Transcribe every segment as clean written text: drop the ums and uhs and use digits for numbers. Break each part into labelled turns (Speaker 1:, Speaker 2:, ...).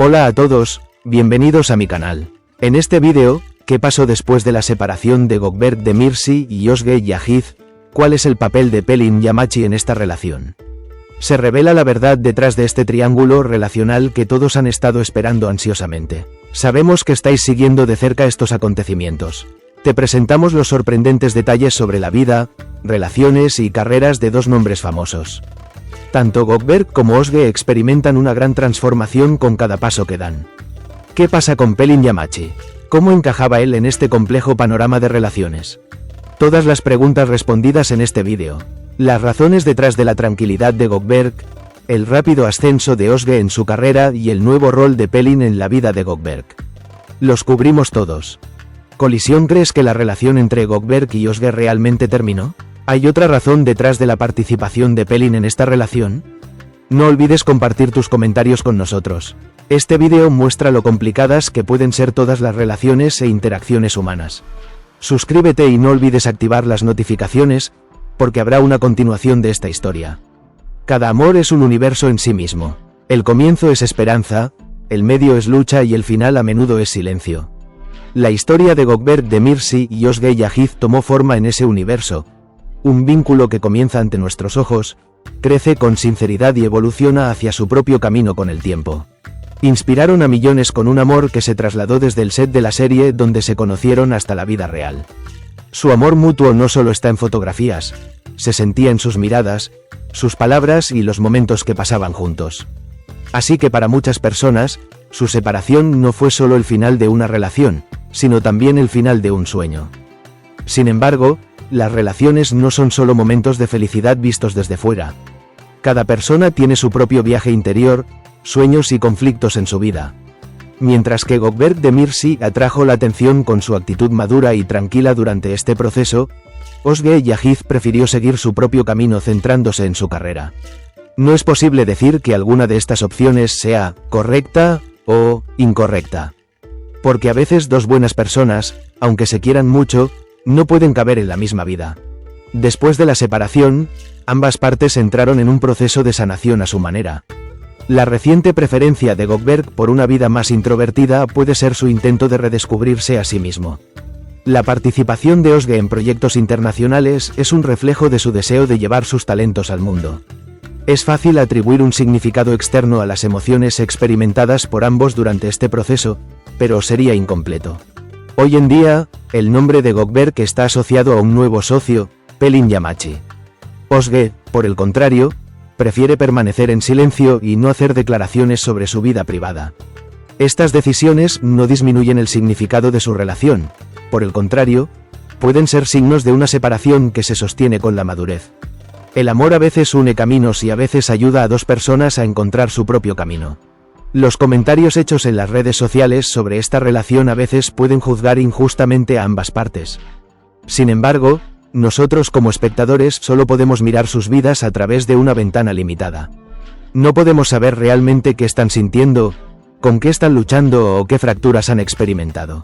Speaker 1: Hola a todos, bienvenidos a mi canal. En este vídeo, ¿qué pasó después de la separación de Gökberk Demirci y Özge Yağız? ¿Cuál es el papel de Pelin Yamaçı en esta relación? Se revela la verdad detrás de este triángulo relacional que todos han estado esperando ansiosamente. Sabemos que estáis siguiendo de cerca estos acontecimientos. Te presentamos los sorprendentes detalles sobre la vida, relaciones y carreras de dos nombres famosos. Tanto Gökberk como Özge experimentan una gran transformación con cada paso que dan. ¿Qué pasa con Pelin Yamaçı? ¿Cómo encajaba él en este complejo panorama de relaciones? Todas las preguntas respondidas en este vídeo. Las razones detrás de la tranquilidad de Gökberk, el rápido ascenso de Özge en su carrera y el nuevo rol de Pelin en la vida de Gökberk. Los cubrimos todos. ¿Colisión? ¿Crees que la relación entre Gökberk y Özge realmente terminó? ¿Hay otra razón detrás de la participación de Pelin en esta relación? No olvides compartir tus comentarios con nosotros. Este vídeo muestra lo complicadas que pueden ser todas las relaciones e interacciones humanas. Suscríbete y no olvides activar las notificaciones, porque habrá una continuación de esta historia. Cada amor es un universo en sí mismo. El comienzo es esperanza, el medio es lucha y el final a menudo es silencio. La historia de Gökberk Demirci y Özge Yağız tomó forma en ese universo. Un vínculo que comienza ante nuestros ojos, crece con sinceridad y evoluciona hacia su propio camino con el tiempo. Inspiraron a millones con un amor que se trasladó desde el set de la serie donde se conocieron hasta la vida real. Su amor mutuo no solo está en fotografías, se sentía en sus miradas, sus palabras y los momentos que pasaban juntos. Así que para muchas personas, su separación no fue solo el final de una relación, sino también el final de un sueño. Sin embargo, las relaciones no son solo momentos de felicidad vistos desde fuera. Cada persona tiene su propio viaje interior, sueños y conflictos en su vida. Mientras que Gökberk Demirci atrajo la atención con su actitud madura y tranquila durante este proceso, Özge Yağız prefirió seguir su propio camino centrándose en su carrera. No es posible decir que alguna de estas opciones sea correcta o incorrecta. Porque a veces dos buenas personas, aunque se quieran mucho, no pueden caber en la misma vida. Después de la separación, ambas partes entraron en un proceso de sanación a su manera. La reciente preferencia de Gökberk por una vida más introvertida puede ser su intento de redescubrirse a sí mismo. La participación de Özge en proyectos internacionales es un reflejo de su deseo de llevar sus talentos al mundo. Es fácil atribuir un significado externo a las emociones experimentadas por ambos durante este proceso, pero sería incompleto. Hoy en día, el nombre de Gökberk está asociado a un nuevo socio, Pelin Yamaçı. Özge, por el contrario, prefiere permanecer en silencio y no hacer declaraciones sobre su vida privada. Estas decisiones no disminuyen el significado de su relación, por el contrario, pueden ser signos de una separación que se sostiene con la madurez. El amor a veces une caminos y a veces ayuda a dos personas a encontrar su propio camino. Los comentarios hechos en las redes sociales sobre esta relación a veces pueden juzgar injustamente a ambas partes. Sin embargo, nosotros como espectadores solo podemos mirar sus vidas a través de una ventana limitada. No podemos saber realmente qué están sintiendo, con qué están luchando o qué fracturas han experimentado.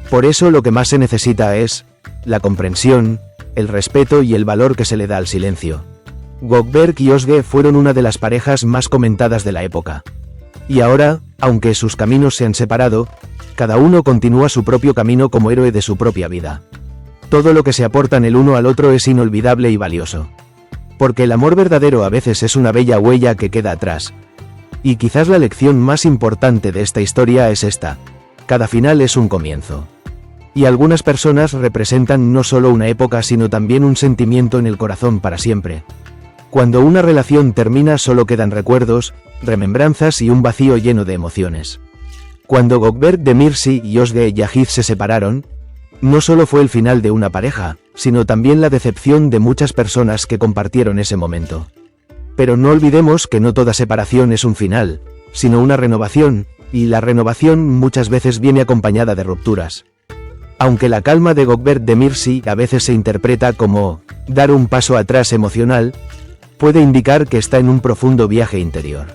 Speaker 1: Por eso lo que más se necesita es la comprensión, el respeto y el valor que se le da al silencio. Gökberk y Özge fueron una de las parejas más comentadas de la época. Y ahora, aunque sus caminos se han separado, cada uno continúa su propio camino como héroe de su propia vida. Todo lo que se aportan el uno al otro es inolvidable y valioso. Porque el amor verdadero a veces es una bella huella que queda atrás. Y quizás la lección más importante de esta historia es esta: cada final es un comienzo. Y algunas personas representan no solo una época sino también un sentimiento en el corazón para siempre. Cuando una relación termina solo quedan recuerdos, remembranzas y un vacío lleno de emociones. Cuando Gökberk Demirci y Özge Yağız se separaron, no solo fue el final de una pareja, sino también la decepción de muchas personas que compartieron ese momento. Pero no olvidemos que no toda separación es un final, sino una renovación, y la renovación muchas veces viene acompañada de rupturas. Aunque la calma de Gökberk Demirci a veces se interpreta como dar un paso atrás emocional, puede indicar que está en un profundo viaje interior.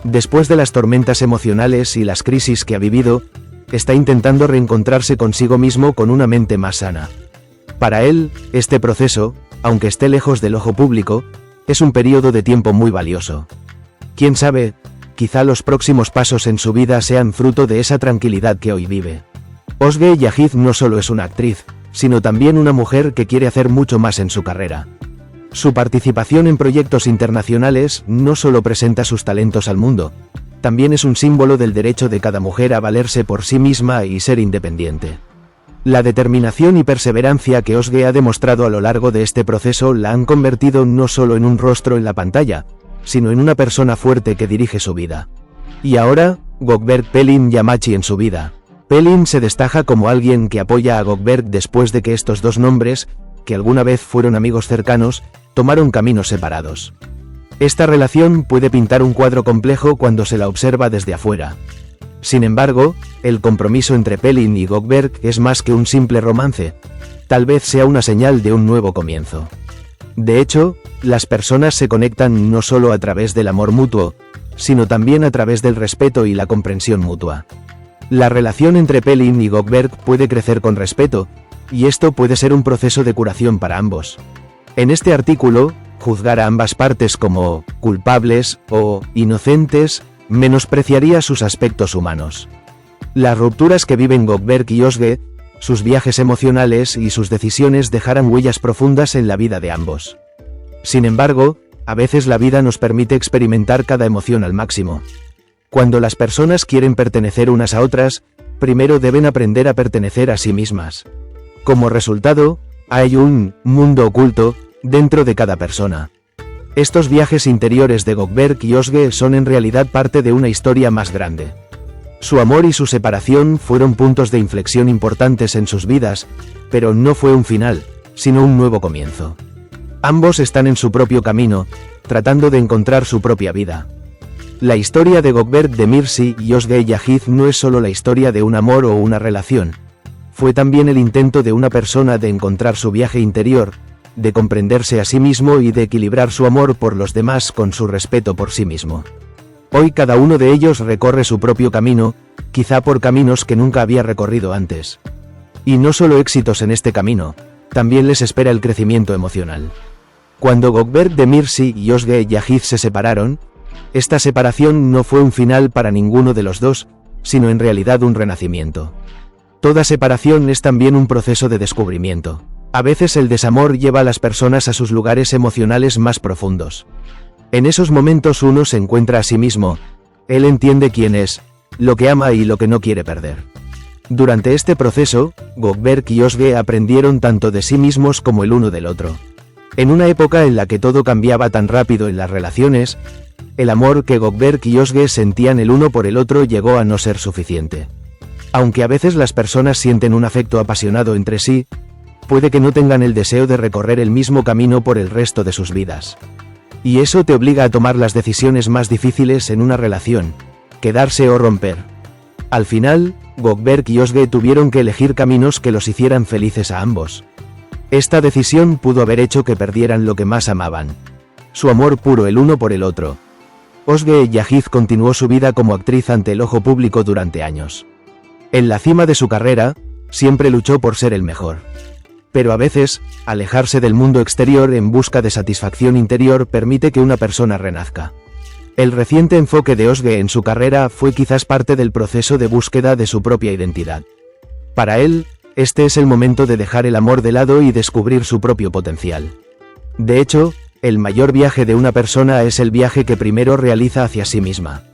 Speaker 1: Después de las tormentas emocionales y las crisis que ha vivido, está intentando reencontrarse consigo mismo con una mente más sana. Para él, este proceso, aunque esté lejos del ojo público, es un periodo de tiempo muy valioso. Quién sabe, quizá los próximos pasos en su vida sean fruto de esa tranquilidad que hoy vive. Özge Yağız no solo es una actriz, sino también una mujer que quiere hacer mucho más en su carrera. Su participación en proyectos internacionales no solo presenta sus talentos al mundo, también es un símbolo del derecho de cada mujer a valerse por sí misma y ser independiente. La determinación y perseverancia que Özge ha demostrado a lo largo de este proceso la han convertido no solo en un rostro en la pantalla, sino en una persona fuerte que dirige su vida. Y ahora, Gökberk Pelin Yamaçı en su vida. Pelin se destaca como alguien que apoya a Gökberk después de que estos dos nombres, que alguna vez fueron amigos cercanos, tomaron caminos separados. Esta relación puede pintar un cuadro complejo cuando se la observa desde afuera. Sin embargo, el compromiso entre Pelin y Gökberk es más que un simple romance, tal vez sea una señal de un nuevo comienzo. De hecho, las personas se conectan no solo a través del amor mutuo, sino también a través del respeto y la comprensión mutua. La relación entre Pelin y Gökberk puede crecer con respeto, y esto puede ser un proceso de curación para ambos. En este artículo, juzgar a ambas partes como culpables o inocentes menospreciaría sus aspectos humanos. Las rupturas que viven Gökberk y Özge, sus viajes emocionales y sus decisiones dejarán huellas profundas en la vida de ambos. Sin embargo, a veces la vida nos permite experimentar cada emoción al máximo. Cuando las personas quieren pertenecer unas a otras, primero deben aprender a pertenecer a sí mismas. Como resultado, hay un mundo oculto dentro de cada persona. Estos viajes interiores de Gökberk y Özge son en realidad parte de una historia más grande. Su amor y su separación fueron puntos de inflexión importantes en sus vidas, pero no fue un final, sino un nuevo comienzo. Ambos están en su propio camino, tratando de encontrar su propia vida. La historia de Gökberk Demirci y Özge Yağız no es solo la historia de un amor o una relación. Fue también el intento de una persona de encontrar su viaje interior, de comprenderse a sí mismo y de equilibrar su amor por los demás con su respeto por sí mismo. Hoy cada uno de ellos recorre su propio camino, quizá por caminos que nunca había recorrido antes. Y no solo éxitos en este camino, también les espera el crecimiento emocional. Cuando Gökberk Demirci y Özge Yağız se separaron, esta separación no fue un final para ninguno de los dos, sino en realidad un renacimiento. Toda separación es también un proceso de descubrimiento. A veces el desamor lleva a las personas a sus lugares emocionales más profundos. En esos momentos uno se encuentra a sí mismo, él entiende quién es, lo que ama y lo que no quiere perder. Durante este proceso, Gökberk y Özge aprendieron tanto de sí mismos como el uno del otro. En una época en la que todo cambiaba tan rápido en las relaciones, el amor que Gökberk y Özge sentían el uno por el otro llegó a no ser suficiente. Aunque a veces las personas sienten un afecto apasionado entre sí, puede que no tengan el deseo de recorrer el mismo camino por el resto de sus vidas. Y eso te obliga a tomar las decisiones más difíciles en una relación, quedarse o romper. Al final, Gökberk y Özge tuvieron que elegir caminos que los hicieran felices a ambos. Esta decisión pudo haber hecho que perdieran lo que más amaban: su amor puro el uno por el otro. Özge Yağız continuó su vida como actriz ante el ojo público durante años. En la cima de su carrera, siempre luchó por ser el mejor. Pero a veces, alejarse del mundo exterior en busca de satisfacción interior permite que una persona renazca. El reciente enfoque de Özge en su carrera fue quizás parte del proceso de búsqueda de su propia identidad. Para él, este es el momento de dejar el amor de lado y descubrir su propio potencial. De hecho, el mayor viaje de una persona es el viaje que primero realiza hacia sí misma.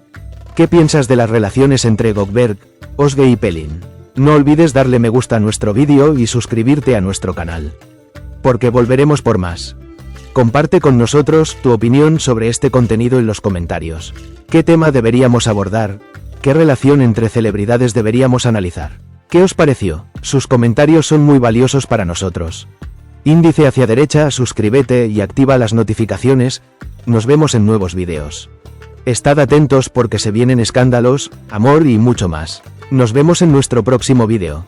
Speaker 1: ¿Qué piensas de las relaciones entre Gökberk, Özge y Pelin? No olvides darle me gusta a nuestro vídeo y suscribirte a nuestro canal, porque volveremos por más. Comparte con nosotros tu opinión sobre este contenido en los comentarios. ¿Qué tema deberíamos abordar? ¿Qué relación entre celebridades deberíamos analizar? ¿Qué os pareció? Sus comentarios son muy valiosos para nosotros. Índice hacia derecha, suscríbete y activa las notificaciones. Nos vemos en nuevos vídeos. Estad atentos porque se vienen escándalos, amor y mucho más. Nos vemos en nuestro próximo vídeo.